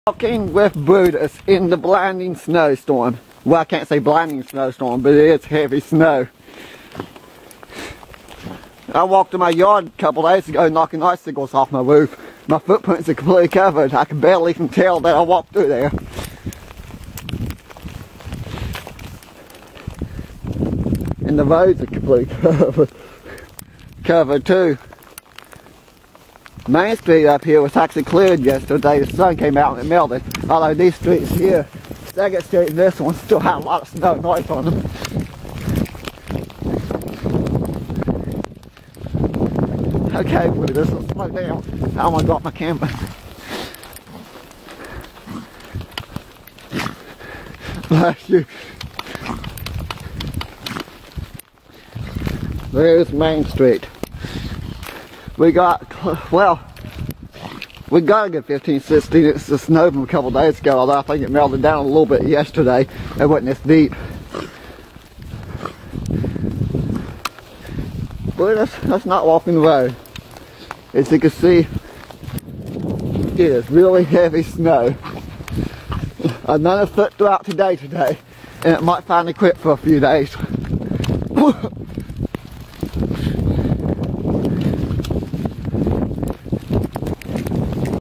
Walking with Brutus in the blinding snowstorm. Well, I can't say blinding snowstorm, but it is heavy snow. I walked in my yard a couple days ago knocking icicles off my roof. My footprints are completely covered. I can barely even tell that I walked through there. And the roads are completely covered too. Main Street up here was actually cleared yesterday. The sun came out and it melted. Although these streets here, 2nd Street and this one, still have a lot of snow and ice on them. Okay, Brutus, let's slow down. I don't want to drop my camera. Bless you. There's Main Street. We got, well, we got a good 15, 16 inches of snow from a couple days ago, although I think it melted down a little bit yesterday. It wasn't this deep. But that's not walking the road. As you can see, it is really heavy snow. Another foot throughout today, and it might finally quit for a few days.